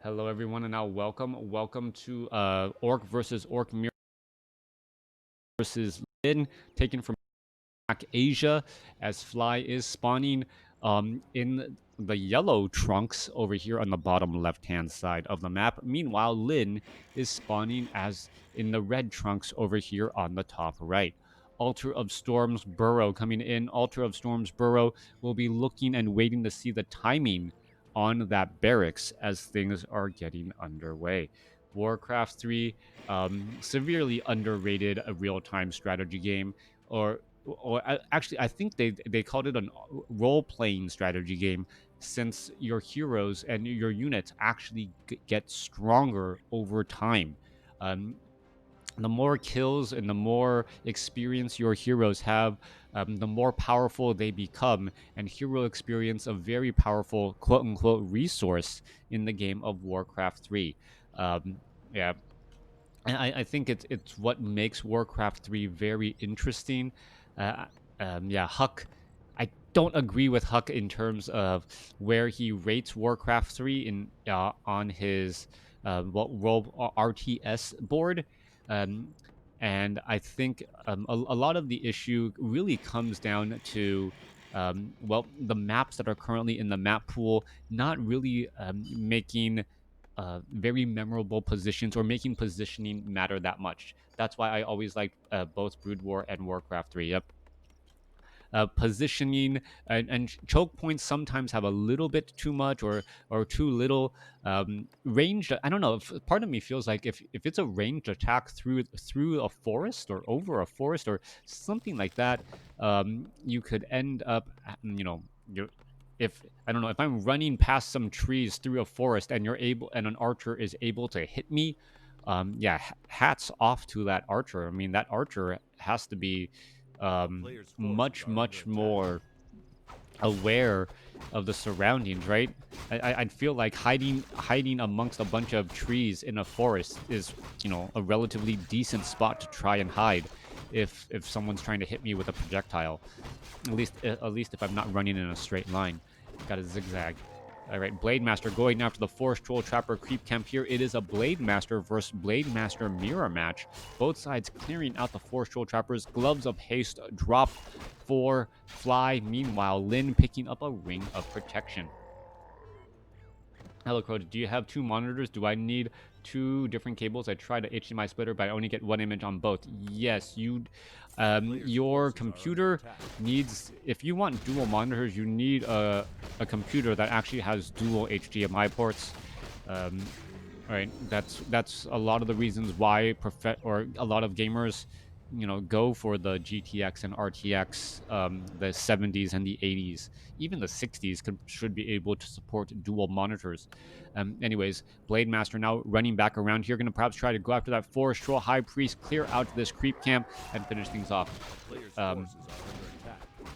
Hello, everyone, and now welcome to Orc versus Orc Mirror versus Lin, taken from back Asia, as Fly is spawning in the yellow trunks over here on the bottom left-hand side of the map. Meanwhile, Lin is spawning as in the red trunks over here on the top right. Altar of Storms Burrow coming in. Altar of Storms Burrow will be looking and waiting to see the timing on that barracks as things are getting underway. Warcraft 3, severely underrated a real-time strategy game, or actually, I think they called it a role-playing strategy game, since your heroes and your units actually get stronger over time. Um, the more kills and the more experience your heroes have, the more powerful they become. And hero experience, a very powerful quote unquote resource in the game of Warcraft 3. Yeah, and I think it's what makes Warcraft 3 very interesting. Uh, yeah, Huck. I don't agree with Huck in terms of where he rates Warcraft 3 in on his role RTS board. Um, and I think a lot of the issue really comes down to the maps that are currently in the map pool not really making very memorable positions or making positioning matter that much. That's why I always liked both Brood War and Warcraft 3. Yep. Positioning and choke points sometimes have a little bit too much or too little range. I don't know. Part of me feels like if it's a ranged attack through a forest or over a forest or something like that, you could end up, you if I don't know, if I'm running past some trees through a forest and you're able and an archer is able to hit me, yeah, hats off to that archer. I mean, that archer has to be much more aware of the surroundings, right? I'd feel like hiding amongst a bunch of trees in a forest is, a relatively decent spot to try and hide if someone's trying to hit me with a projectile. At least if I'm not running in a straight line. Got a zigzag. All right, Blade Master going after the Forest Troll Trapper creep camp here. It is a Blade Master versus Blade Master mirror match. Both sides clearing out the Forest Troll Trappers. Gloves of Haste drop for Fly. Meanwhile, Lin picking up a Ring of Protection. Hello, Crow. Do you have two monitors? Do I need two different cables? I tried a HDMI splitter, but I only get one image on both. Yes, your computer needs. If you want dual monitors, you need a computer that actually has dual HDMI ports. Um, right. That's a lot of the reasons why a lot of gamers, go for the GTX and RTX, the 70s and the 80s, even the 60s should be able to support dual monitors. Anyways, Blade Master now running back around here, going to perhaps try to go after that Forest Troll High Priest, clear out this creep camp, and finish things off.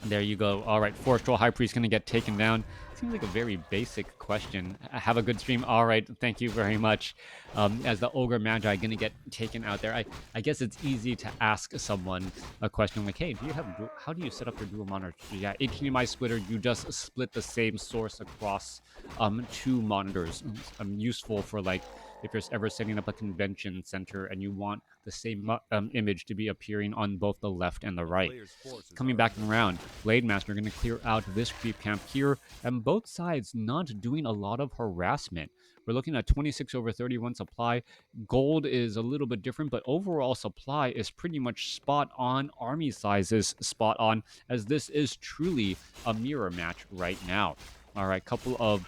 There you go. All right, Forest Troll High Priest going to get taken down. Seems like a very basic question. Have a good stream. All right, thank you very much. As the Ogre Magi going to get taken out there, I guess it's easy to ask someone a question like, hey, how do you set up your dual monitor? Yeah, HDMI splitter, you just split the same source across two monitors. Useful for like if you're ever setting up a convention center and you want the same image to be appearing on both the left and the right. Coming back around, Blade Master going to clear out this creep camp here, and both sides not doing a lot of harassment. We're looking at 26/31 supply. Gold is a little bit different, but overall supply is pretty much spot on. Army sizes spot on, as this is truly a mirror match right now. All right, couple of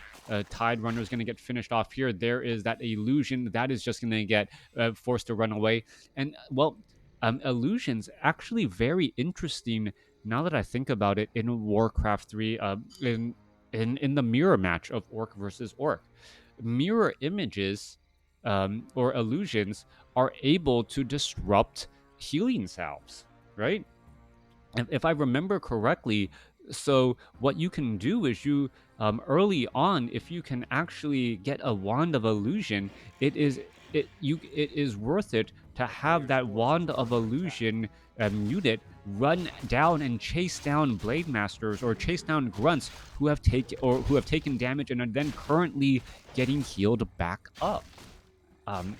Tide Runner is going to get finished off here. There is that illusion that is just going to get forced to run away. And, illusions actually very interesting now that I think about it in Warcraft 3, in the mirror match of Orc versus Orc. Mirror images or illusions are able to disrupt healing salves, right? If I remember correctly, so what you can do is early on, if you can actually get a wand of illusion, it is worth it to have that wand of illusion unit run down and chase down Blade Masters or chase down grunts who have taken damage and are then currently getting healed back up.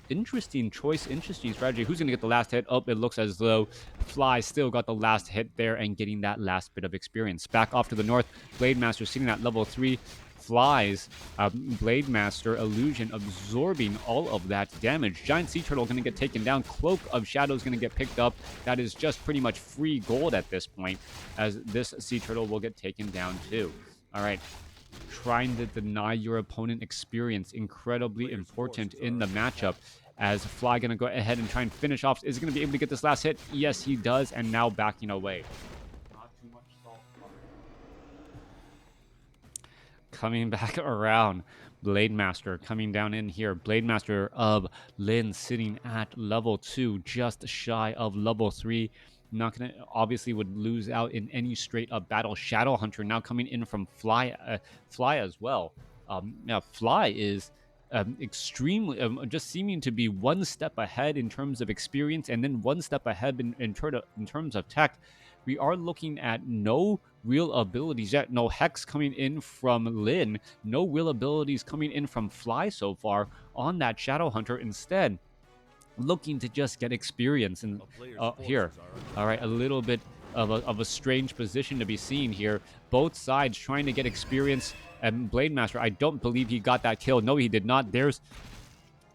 Interesting choice, interesting strategy. Who's going to get the last hit? Oh, it looks as though Fly still got the last hit there and getting that last bit of experience. Back off to the north, Blade Master sitting at level 3. Flies, Blade Master, Illusion absorbing all of that damage. Giant Sea Turtle going to get taken down. Cloak of Shadows going to get picked up. That is just pretty much free gold at this point, as this Sea Turtle will get taken down too. All right. Trying to deny your opponent experience, incredibly important in the matchup, as Fly gonna go ahead and try and finish off. Is he gonna be able to get this last hit? Yes, he does, and now backing away. Not too much salt. Coming back around, Blade Master coming down in here. Blade Master of Lin sitting at level 2, just shy of level 3. Not gonna, obviously would lose out in any straight up battle. Shadow Hunter now coming in from Fly as well. Now Fly is extremely just seeming to be one step ahead in terms of experience, and then one step ahead in terms of tech. We are looking at no real abilities yet. No Hex coming in from Lin. No real abilities coming in from Fly so far on that Shadow Hunter. Instead, looking to just get experience. And here, all right, a little bit of a strange position to be seen here. Both sides trying to get experience. And Blade Master, I don't believe he got that kill. No, he did not. There's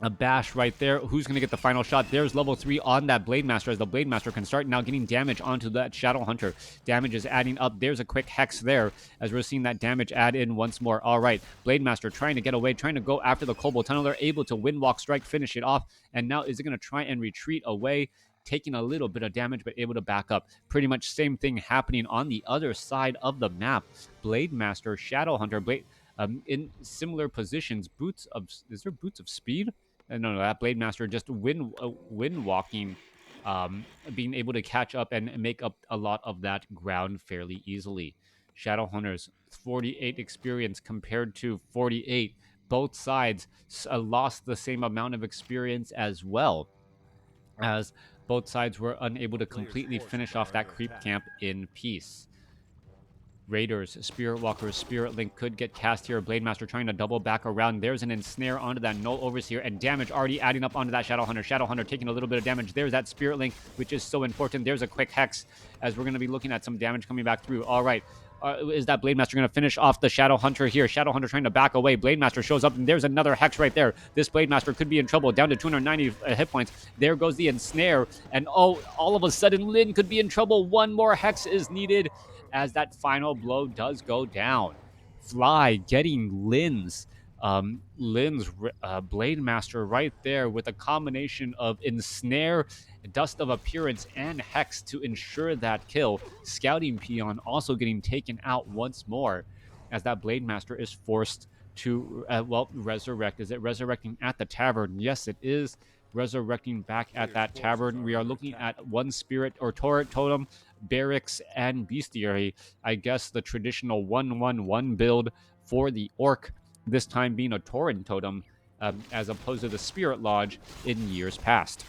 a bash right there. Who's going to get the final shot? There's level 3 on that Blade Master, as the Blade Master can start now getting damage onto that Shadow Hunter. Damage is adding up. There's a quick Hex there, as we're seeing that damage add in once more. All right, Blade Master trying to get away, trying to go after the Cobalt Tunneler, able to Windwalk Strike, finish it off. And now is it going to try and retreat away, taking a little bit of damage, but able to back up. Pretty much same thing happening on the other side of the map. Blade Master, Shadow Hunter, in similar positions. Is there Boots of Speed? No, that Blade Master just wind walking, being able to catch up and make up a lot of that ground fairly easily. Shadow Hunters, 48 experience compared to 48. Both sides lost the same amount of experience as well, as both sides were unable to completely finish off that creep camp in peace. Raiders, Spirit Walkers, Spirit Link could get cast here. Blade Master trying to double back around. There's an ensnare onto that Null Overseer, and damage already adding up onto that Shadow Hunter. Shadow Hunter taking a little bit of damage. There's that Spirit Link, which is so important. There's a quick Hex, as we're going to be looking at some damage coming back through. All right. Is that Blade Master going to finish off the Shadow Hunter here? Shadow Hunter trying to back away. Blade Master shows up, and there's another Hex right there. This Blade Master could be in trouble. Down to 290 hit points. There goes the ensnare. And oh, all of a sudden, Lin could be in trouble. One more Hex is needed, as that final blow does go down. Fly getting Lin's Blade Master right there with a combination of ensnare, dust of appearance, and Hex to ensure that kill. Scouting Peon also getting taken out once more, as that Blade Master is forced to resurrect. Is it resurrecting at the tavern? Yes, it is resurrecting back at that tavern. We are looking at one spirit or turret totem, barracks, and bestiary. I guess the traditional 1-1-1 build for the orc, this time being a Tauren totem, as opposed to the Spirit Lodge in years past.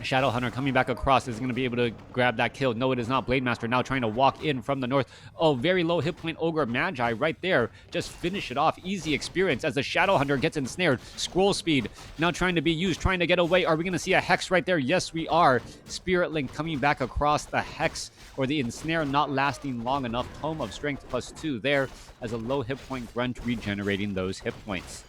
Shadow Hunter coming back across is going to be able to grab that kill. No, it is not. Blade Master now trying to walk in from the north. Oh, very low hit point Ogre Magi right there. Just finish it off. Easy experience as the Shadow Hunter gets ensnared. Scroll speed now trying to be used, trying to get away. Are we going to see a Hex right there? Yes, we are. Spirit Link coming back across. The Hex or the ensnare not lasting long enough. Tome of Strength +2 there, as a low hit point Grunt regenerating those hit points.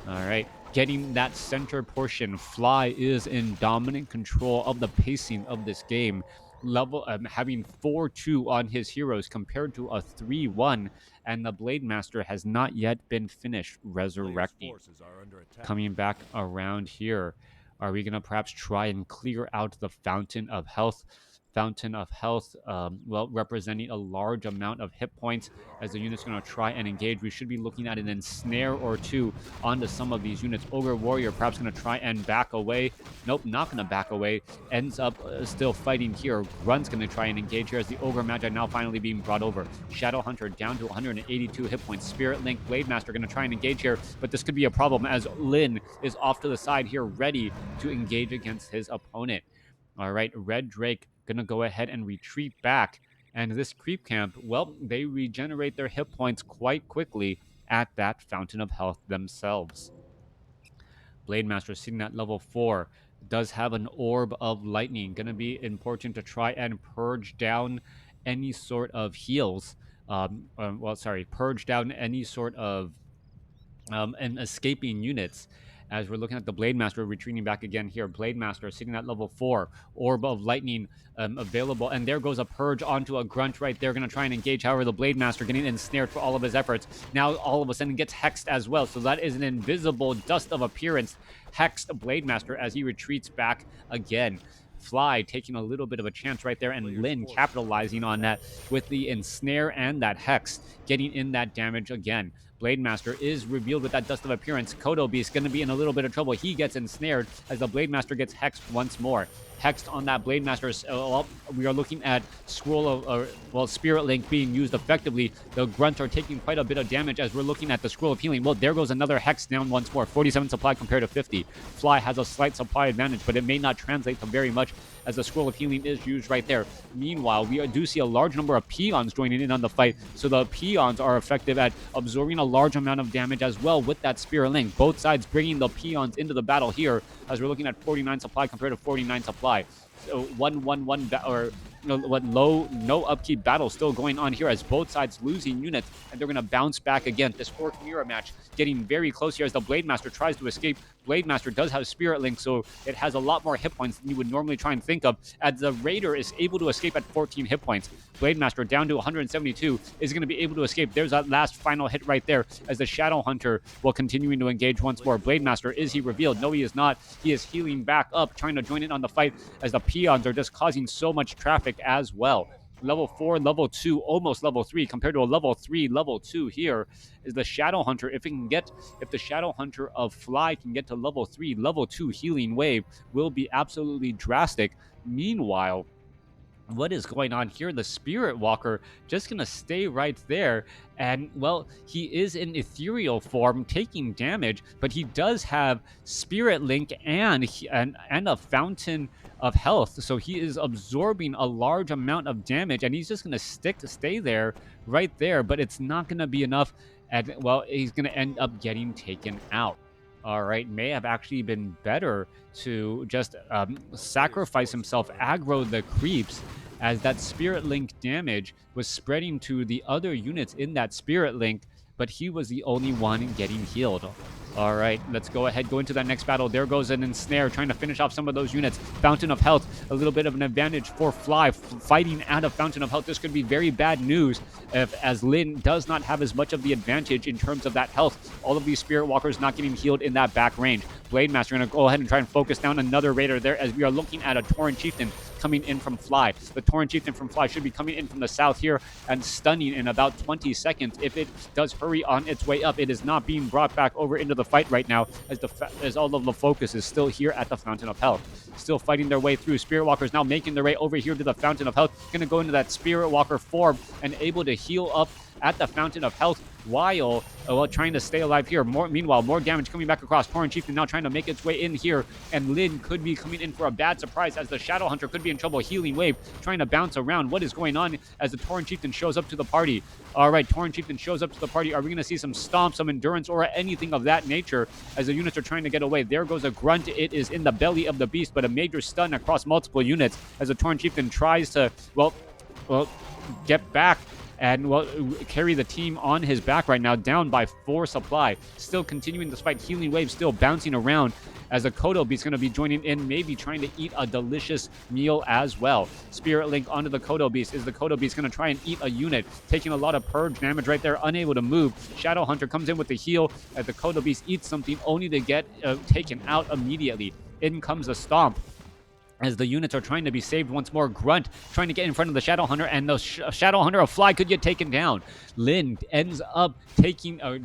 All right. Getting that center portion. Fly is in dominant control of the pacing of this game. Having 4-2 on his heroes compared to a 3-1, and the Blade Master has not yet been finished resurrecting. Coming back around here, are we going to perhaps try and clear out the Fountain of Health? Representing a large amount of hit points, as the unit's going to try and engage. We should be looking at an ensnare or two onto some of these units. Ogre Warrior perhaps going to try and back away. Nope, not going to back away. Ends up still fighting here. Grunt's going to try and engage here, as the Ogre Magi now finally being brought over. Shadow Hunter down to 182 hit points. Spirit Link, Blade Master going to try and engage here, but this could be a problem, as Lin is off to the side here, ready to engage against his opponent. All right, Red Drake gonna go ahead and retreat back. And this creep camp, well, they regenerate their hit points quite quickly at that Fountain of Health themselves. Blade Master sitting at level 4 does have an Orb of Lightning. Going to be important to try and purge down any sort of heals. Purge down any sort of and escaping units. As we're looking at the Blade Master retreating back again here, Blade Master sitting at level 4, Orb of Lightning available, and there goes a Purge onto a Grunt right there, going to try and engage. However, the Blade Master getting ensnared for all of his efforts. Now all of a sudden gets hexed as well, so that is an invisible dust of appearance hexed Blade Master as he retreats back again. Fly taking a little bit of a chance right there, and Lin capitalizing on that with the ensnare and that hex, getting in that damage again. Blade Master is revealed with that dust of appearance. Kodo Beast going to be in a little bit of trouble. He gets ensnared as the Blade Master gets hexed once more. Hexed on that Blade Master. We are looking at Spirit Link being used effectively. The Grunts are taking quite a bit of damage as we're looking at the Scroll of Healing. Well, there goes another Hex down once more. 47 supply compared to 50. Fly has a slight supply advantage, but it may not translate to very much as the Scroll of Healing is used right there. Meanwhile, we do see a large number of peons joining in on the fight, so the peons are effective at absorbing a large amount of damage as well with that Spirit Link. Both sides bringing the peons into the battle here as we're looking at 49 supply compared to 49 supply. So 1-1-1 or no upkeep battle still going on here as both sides losing units, and they're going to bounce back again. This Orc Mirror match getting very close here as the Blade Master tries to escape. Blade Master does have Spirit Link, so it has a lot more hit points than you would normally try and think of, as the Raider is able to escape at 14 hit points. Blade Master down to 172 is going to be able to escape. There's that last final hit right there as the Shadow Hunter will continuing to engage once more. Blade Master, is he revealed? No, he is not. He is healing back up, trying to join in on the fight as the peons are just causing so much traffic as well. Level 4, level 2, almost level 3 compared to a level 3, level 2 here is the Shadow Hunter. If the Shadow Hunter of Fly can get to level 3, level 2 healing wave will be absolutely drastic. Meanwhile, what is going on here? The Spirit Walker just gonna stay right there, and well, he is in ethereal form taking damage, but he does have Spirit Link and a Fountain of Health, so he is absorbing a large amount of damage, and he's just gonna stay there right there, but it's not gonna be enough, and well, he's gonna end up getting taken out. All right, may have actually been better to just sacrifice himself, aggro the creeps, as that Spirit Link damage was spreading to the other units in that Spirit Link, but he was the only one getting healed. All right, let's go ahead, go into that next battle. There goes an ensnare, trying to finish off some of those units. Fountain of Health, a little bit of an advantage for Fly, fighting out of Fountain of Health. This could be very bad news as Lin does not have as much of the advantage in terms of that health. All of these Spirit Walkers not getting healed in that back range. Blade Master going to go ahead and try and focus down another Raider there as we are looking at a Tauren Chieftain coming in from Fly. The Tauren Chieftain from Fly should be coming in from the south here and stunning in about 20 seconds. If it does hurry on its way up, it is not being brought back over into the fight right now as all of the focus is still here at the Fountain of Health. Still fighting their way through. Spirit Walkers now making their way over here to the Fountain of Health. Going to go into that Spirit Walker form and able to heal up at the Fountain of Health while trying to stay alive here. Meanwhile, more damage coming back across. Tauren Chieftain now trying to make its way in here, and Lin could be coming in for a bad surprise as the Shadow Hunter could be in trouble. Healing Wave trying to bounce around. What is going on as the Tauren Chieftain shows up to the party? All right, Tauren Chieftain shows up to the party. Are we going to see some stomp, some endurance, or anything of that nature as the units are trying to get away? There goes a Grunt. It is in the belly of the beast, but a major stun across multiple units as the Tauren Chieftain tries to, get back and carry the team on his back right now, down by 4 supply. Still continuing this fight. Healing Wave still bouncing around as the Kodo Beast is going to be joining in, maybe trying to eat a delicious meal as well. Spirit Link onto the Kodo Beast. Is the Kodo Beast going to try and eat a unit? Taking a lot of purge damage right there, unable to move. Shadow Hunter comes in with the heal as the Kodo Beast eats something, only to get taken out immediately. In comes the Stomp as the units are trying to be saved once more. Grunt trying to get in front of the Shadow Hunter, and the Shadow Hunter of Fly could get taken down. Lin ends up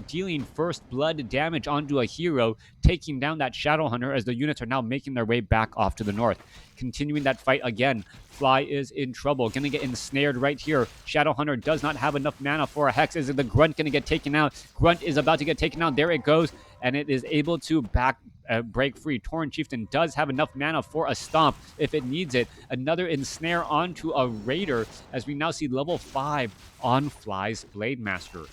dealing first blood damage onto a hero, taking down that Shadow Hunter as the units are now making their way back off to the north. Continuing that fight again. Fly is in trouble. Gonna get ensnared right here. Shadow Hunter does not have enough mana for a Hex. Is the Grunt gonna get taken out? Grunt is about to get taken out. There it goes. And it is able to break free. Tauren Chieftain does have enough mana for a stomp if it needs it. Another ensnare onto a Raider, as we now see level 5 on Fly's Blade Master.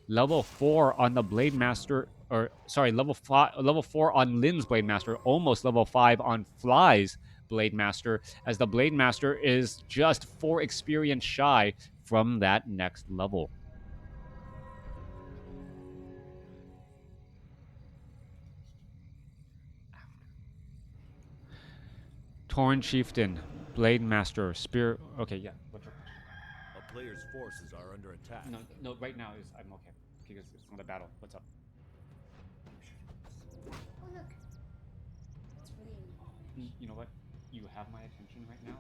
Level 4 on the Blade Master, or sorry, level 4 on Lin's Blade Master, almost level 5 on Fly's Blade Master, as the Blade Master is just 4 experience shy from that next level. Tauren Chieftain, Blade Master, Spear. Okay, yeah. What's your question? A player's forces are under attack. No. Right now I'm okay because it's not a battle. What's up? Oh look, it's really. You know what? You have my attention right now.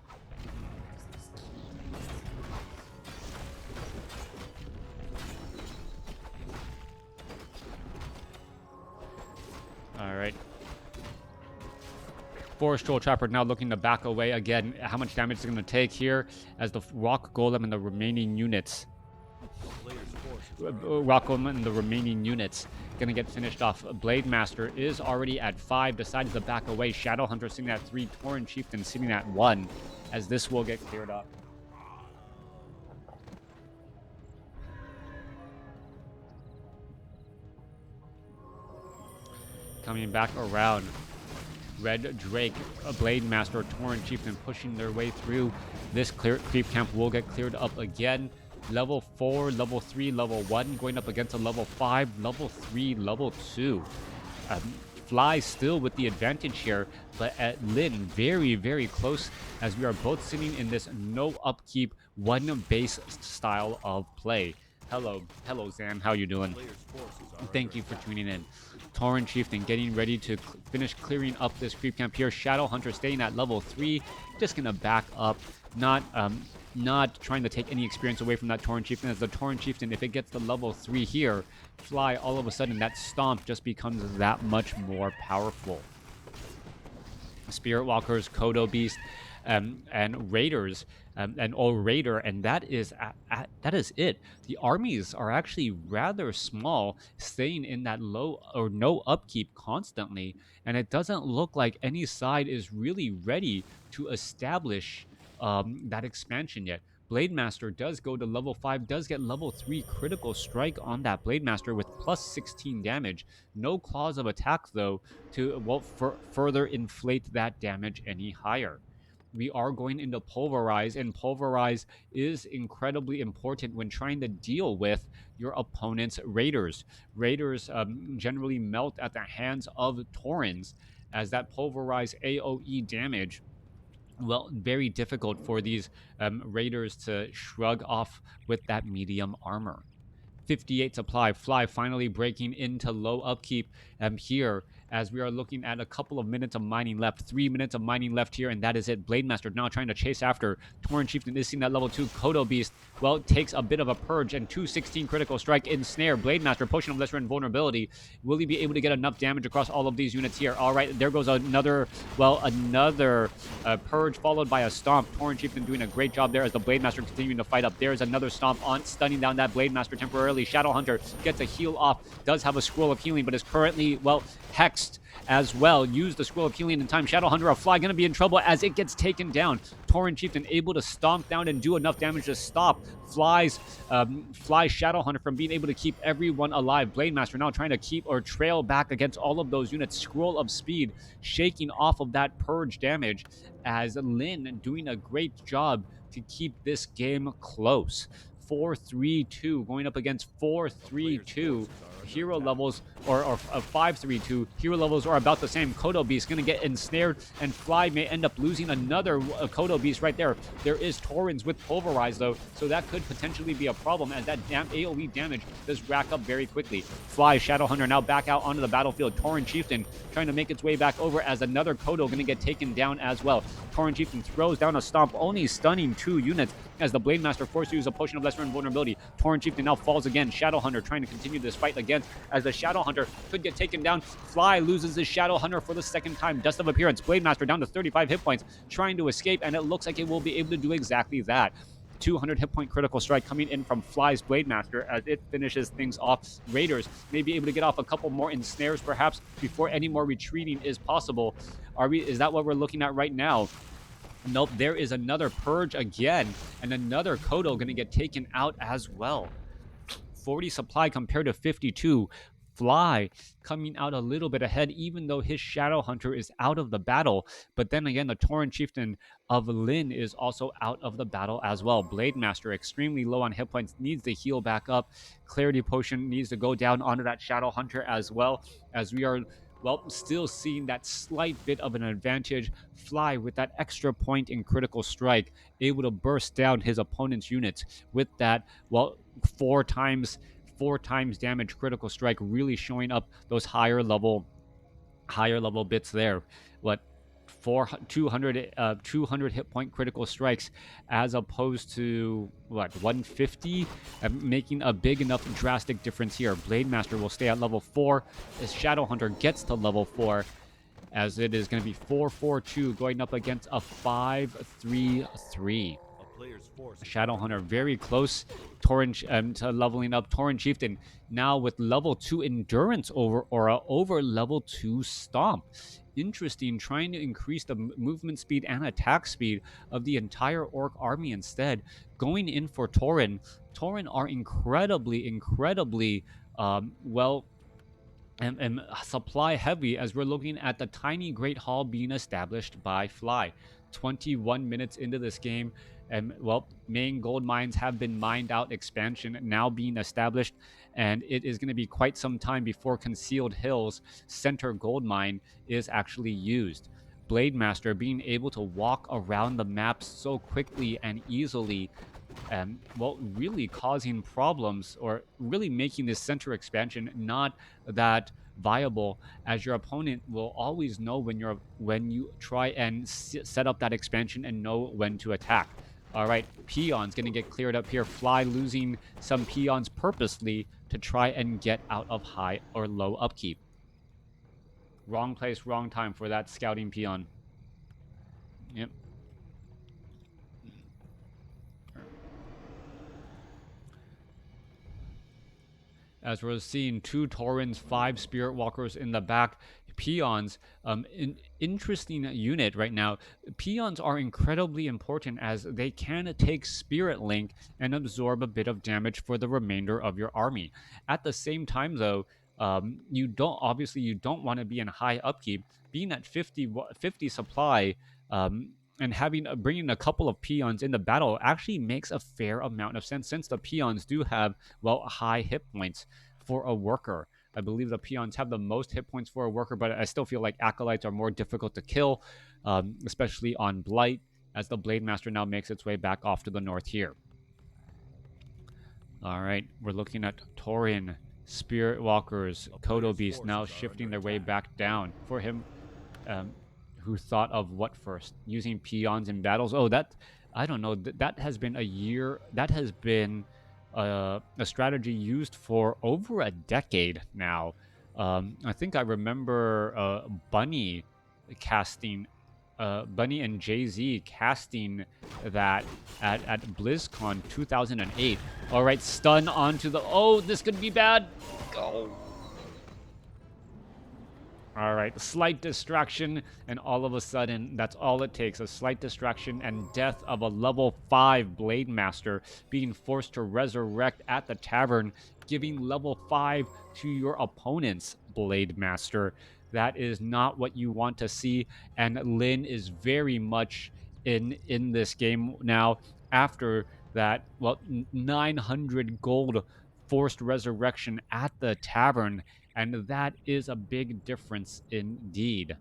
All right. Forest Troll Trapper now looking to back away again. How much damage is it going to take here as the Rock Golem and the remaining units. Rock Golem and the remaining units going to get finished off. Blade Master is already at 5, decides to back away. Shadowhunter sitting at 3, Tauren Chieftain sitting at 1, as this will get cleared up. Coming back around. Red Drake, a Blade Master, Tauren Chieftain pushing their way through. This creep camp will get cleared up again. Level 4, level 3, level 1, going up against a level 5, level 3, level 2. Fly still with the advantage here, but at Lin, very, very close, as we are both sitting in this no upkeep, one base style of play. Hello, Zam, how you doing? Thank you for tuning in. Tauren Chieftain getting ready to finish clearing up this creep camp here. Shadowhunter staying at level 3, just gonna back up, not trying to take any experience away from that Tauren Chieftain, as the Tauren Chieftain, if it gets to level 3 here, Fly, all of a sudden that stomp just becomes that much more powerful. Spirit Walkers, Kodo Beast, and Raiders, and Raider, and that is it. The armies are actually rather small, staying in that low or no upkeep constantly, and it doesn't look like any side is really ready to establish that expansion yet. Blade Master does go to level 5, does get level 3 critical strike on that Blade Master with plus 16 damage. No claws of attack, though, to further inflate that damage any higher. We are going into Pulverize, and Pulverize is incredibly important when trying to deal with your opponent's Raiders. Raiders generally melt at the hands of Taurens, as that Pulverize AoE damage, well, very difficult for these Raiders to shrug off with that medium armor. 58 supply. Fly finally breaking into low upkeep here, as we are looking at a couple of minutes of mining left. 3 minutes of mining left here, and that is it. Blade Master now trying to chase after. Tauren Chieftain is seeing that level 2. Kodo Beast, well, takes a bit of a purge, and 216 critical strike in snare. Blade Master pushing of lesser invulnerability. Will he be able to get enough damage across all of these units here? All right, there goes another purge, followed by a stomp. Tauren Chieftain doing a great job there, as the Blade Master continuing to fight up. There's another stomp on, stunning down that Blade Master temporarily. Shadowhunter gets a heal off, does have a scroll of healing, but is currently, well, hexed as well. Use the scroll of healing in time. Shadowhunter of Fly gonna be in trouble as it gets taken down. Tauren Chieftain able to stomp down and do enough damage to stop Fly's Shadowhunter from being able to keep everyone alive. Blade Master now trying to keep or trail back against all of those units. Scroll of Speed shaking off of that purge damage, as Lin doing a great job to keep this game close. 4-3-2 going up against 4-3-2. Hero levels, or 5-3-2. Hero levels are about the same. Kodo Beast going to get ensnared, and Fly may end up losing another Kodo Beast right there. There is Taurens with Pulverize, though, so that could potentially be a problem, as that AoE damage does rack up very quickly. Fly, Shadowhunter now back out onto the battlefield. Tauren Chieftain trying to make its way back over, as another Kodo going to get taken down as well. Tauren Chieftain throws down a stomp, only stunning 2 units, as the Blade Master forced to use a potion of lesser invulnerability. Tauren Chieftain now falls again. Shadowhunter trying to continue this fight again, as the Shadowhunter could get taken down. Fly loses his Shadowhunter for the second time. Dust of Appearance. Blade Master down to 35 hit points, trying to escape, and it looks like it will be able to do exactly that. 200 hit point critical strike coming in from Fly's Blade Master as it finishes things off. Raiders may be able to get off a couple more ensnares perhaps before any more retreating is possible. Is that what we're looking at right now? Nope, there is another purge again, and another Kodo going to get taken out as well. 40 supply compared to 52. Fly coming out a little bit ahead, even though his Shadow Hunter is out of the battle. But then again, the Tauren Chieftain of Lin is also out of the battle as well. Blade Master, extremely low on hit points, needs to heal back up. Clarity Potion needs to go down onto that Shadow Hunter as well, as we are still seeing that slight bit of an advantage. Fly with that extra point in critical strike, able to burst down his opponent's units with that, four times damage critical strike, really showing up those higher level bits there. What 200 hit point critical strikes as opposed to 150, making a big enough drastic difference here. Blade Master will stay at level 4 as Shadow Hunter gets to level 4, as it is going to be 4-4-2 going up against a 5-3-3. Shadow Hunter very close to leveling up. Tauren Chieftain now with level 2 Endurance over Aura over level 2 Stomp. Interesting, trying to increase the movement speed and attack speed of the entire Orc army instead. Going in for Tauren. Tauren are incredibly and supply heavy, as we're looking at the tiny Great Hall being established by Fly. 21 minutes into this game, and main gold mines have been mined out, expansion now being established, and it is going to be quite some time before Concealed Hills center gold mine is actually used. Blade Master being able to walk around the map so quickly and easily, really causing problems, or really making this center expansion not that viable, as your opponent will always know when you try and set up that expansion and know when to attack. All right, peons going to get cleared up here. Fly losing some peons purposely to try and get out of high or low upkeep. Wrong place, wrong time for that scouting peon. Yep. As we're seeing 2 Taurens, 5 Spirit Walkers in the back. Peons, an interesting unit right now. Peons are incredibly important as they can take Spirit Link and absorb a bit of damage for the remainder of your army. At the same time, though, you don't want to be in high upkeep. Being at 50 supply, and bringing a couple of peons into battle actually makes a fair amount of sense, since the peons do have high hit points for a worker. I believe the peons have the most hit points for a worker, but I still feel like acolytes are more difficult to kill, especially on Blight, as the Blade Master now makes its way back off to the north here. All right, we're looking at Tauren, Spirit Walkers, Kodo Beast now shifting their way back down. For him, who thought of what first? Using peons in battles? Oh, I don't know. That has been a strategy used for over a decade now. I think I remember Bunny and Jay-Z casting that at BlizzCon 2008. All right, stun onto the... Oh, this could be bad. Go. All right, slight distraction, and all of a sudden, that's all it takes. A slight distraction and death of a level 5 Blade Master being forced to resurrect at the tavern, giving level 5 to your opponent's Blade Master. That is not what you want to see, and Lin is very much in this game now after that, 900 gold forced resurrection at the tavern, and that is a big difference indeed.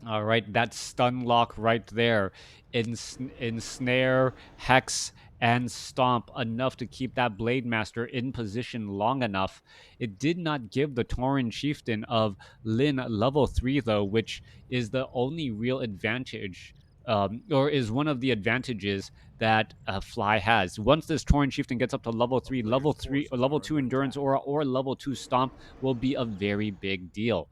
All right, that stun lock right there. Ensnare, Hex, and Stomp, enough to keep that Blade Master in position long enough. It did not give the Tauren Chieftain of Lin level 3, though, which is the only real advantage, or is one of the advantages that Fly has. Once this Tauren Chieftain gets up to level 3, level 2 Endurance Aura, or level 2 Stomp will be a very big deal.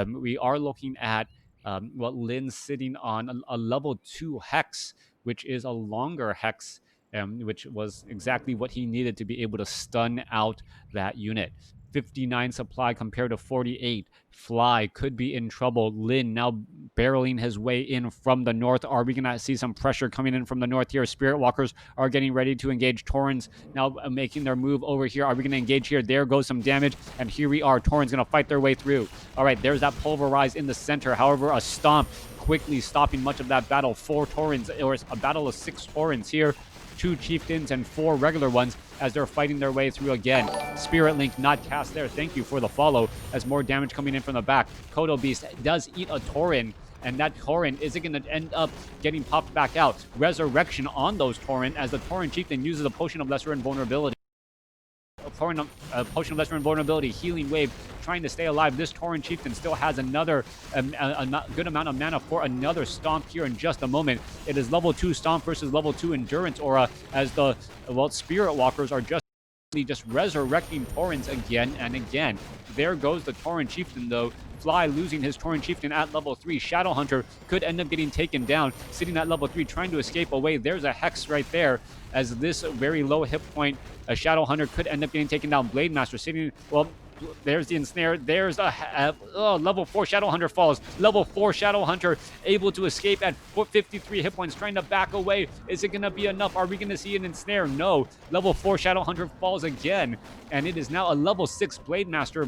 We are looking at Lynn's sitting on a level 2 Hex, which is a longer Hex which was exactly what he needed to be able to stun out that unit. 59 supply compared to 48. Fly could be in trouble. Lin now barreling his way in from the north. Are we going to see some pressure coming in from the north here? Spirit Walkers are getting ready to engage. Taurens now making their move over here. Are we going to engage here? There goes some damage. And here we are. Taurens going to fight their way through. All right, there's that pulverize in the center. However, a stomp quickly stopping much of that battle. 4 Taurens, or a battle of 6 Taurens here. 2 chieftains and 4 regular ones as they're fighting their way through again. Spirit Link not cast there. Thank you for the follow as more damage coming in from the back. Kodo Beast does eat a Tauren, and that Tauren is going to end up getting popped back out. Resurrection on those Tauren as the Tauren chieftain uses a potion of lesser invulnerability. Potion of lesser invulnerability, healing wave, trying to stay alive. This Tauren chieftain still has another a good amount of mana for another stomp here in just a moment. It is level 2 stomp versus level 2 endurance aura as the spirit walkers are just resurrecting Taurens again and again. There goes the Tauren chieftain though. Fly losing his Tauren chieftain at level 3. Shadowhunter could end up getting taken down, sitting at level 3, trying to escape away. There's a Hex right there, as this very low hit point, a Shadowhunter could end up getting taken down. Blade Master sitting, well, there's the ensnare. There's a level 4 Shadowhunter falls. Level 4 Shadowhunter able to escape at 53 hit points, trying to back away. Is it going to be enough? Are we going to see an ensnare? No. Level 4 Shadowhunter falls again, and it is now a level 6 Blade Master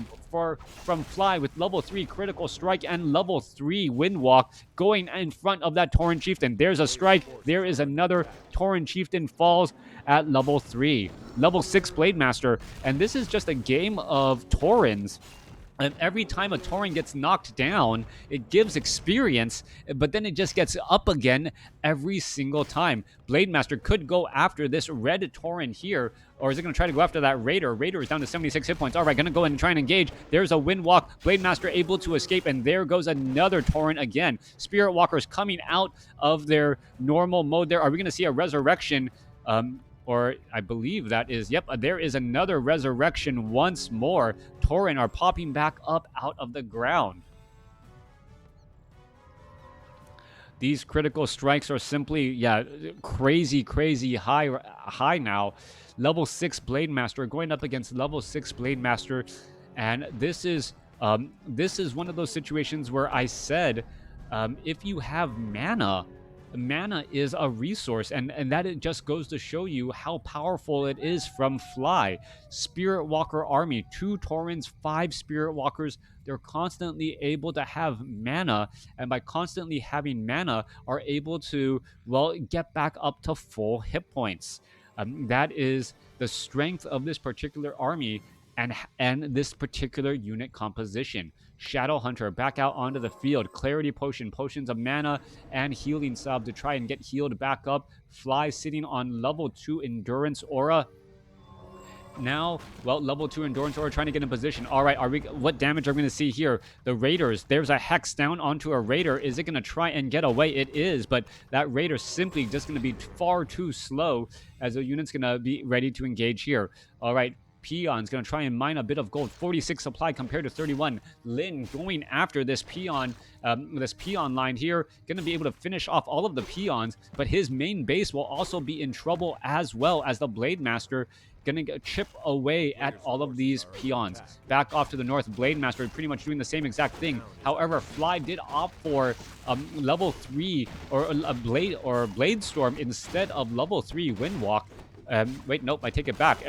from Fly with level 3 critical strike and level 3 wind walk going in front of that Tauren chieftain. There's a strike. There is another Tauren chieftain falls at level 3. Level 6 Blade Master, and this is just a game of Taurens. And every time a Tauren gets knocked down, it gives experience, but then it just gets up again every single time. Blade Master could go after this red Tauren here, or is it going to try to go after that Raider? Raider is down to 76 hit points. All right, going to go in and try and engage. There's a wind walk. Blade Master able to escape, and there goes another Tauren again. Spirit Walkers coming out of their normal mode there. Are we going to see a resurrection? Or I believe that is, yep, there is another resurrection once more. Tauren are popping back up out of the ground. These critical strikes are simply, crazy high now. Level 6 Blade Master going up against level 6 Blade Master. And this is one of those situations where I said, if you have mana is a resource, and that it just goes to show you how powerful it is from Fly. Spirit Walker army, 2 Taurens, 5 Spirit Walkers. They're constantly able to have mana, and by constantly having mana are able to, well, get back up to full hit points. That is the strength of this particular army and this particular unit composition. Shadowhunter back out onto the field. Clarity Potion, potions of mana, and healing salve to try and get healed back up. Fly sitting on level 2 endurance aura. Now, well, level 2 endurance aura trying to get in position. All right, what damage are we going to see here? The Raiders, there's a Hex down onto a Raider. Is it going to try and get away? It is, but that Raider simply just going to be far too slow as the unit's going to be ready to engage here. All right, Peon's going to try and mine a bit of gold. 46 supply compared to 31. Lin going after this peon line here. Going to be able to finish off all of the peons, but his main base will also be in trouble as well as the Blade Master going to chip away at all of these peons. Back off to the north, Blade Master pretty much doing the same exact thing. However, Fly did opt for level 3 or a Blade Storm instead of level 3 Wind Walk. Wait, nope, I take it back.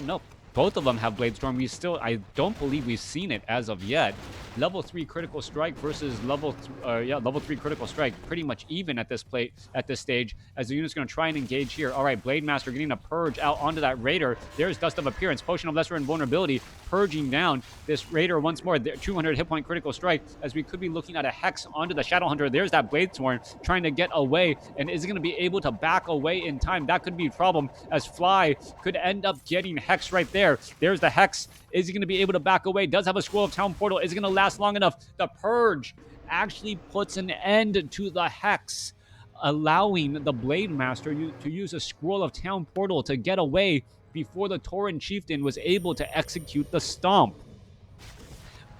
Nope. Both of them have Blade Storm. I don't believe we've seen it as of yet. Level 3 critical strike versus level 3 critical strike, pretty much even at this stage, as the unit's going to try and engage here. All right, Blade Master getting a purge out onto that Raider. There's Dust of Appearance, Potion of Lesser Invulnerability, purging down this Raider once more. 200 hit point critical strike, as we could be looking at a Hex onto the Shadowhunter. There's that Blade Storm trying to get away, and is going to be able to back away in time. That could be a problem, as Fly could end up getting Hex right there. There's the Hex. Is he going to be able to back away? Does have a Scroll of Town Portal. Is it going to last long enough? The Purge actually puts an end to the Hex, allowing the Blade Master to use a Scroll of Town Portal to get away before the Tauren Chieftain was able to execute the Stomp.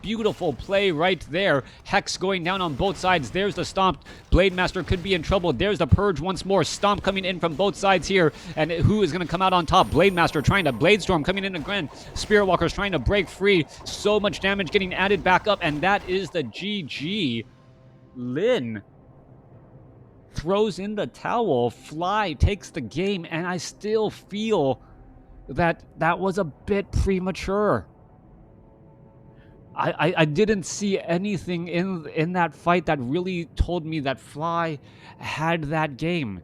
Beautiful play right there. Hex going down on both sides. There's the Stomp. Blade Master could be in trouble. There's the Purge once more. Stomp coming in from both sides here. And who is going to come out on top? Blade Master trying to Blade Storm coming in again. Spirit Walker's trying to break free. So much damage getting added back up. And that is the GG. Lin throws in the towel. Fly takes the game. And I still feel that that was a bit premature. I didn't see anything in that fight that really told me that Fly had that game.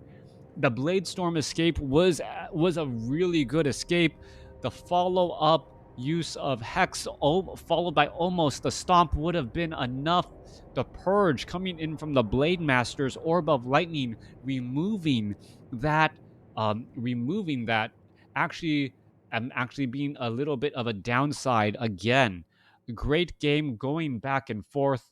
The Blade Storm escape was a really good escape. The follow-up use of Hex followed by almost the Stomp would have been enough. The Purge coming in from the Blade Master's Orb of Lightning, removing that actually being a little bit of a downside again. Great game going back and forth,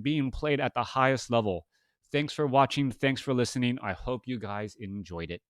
being played at the highest level. Thanks for watching. Thanks for listening. I hope you guys enjoyed it.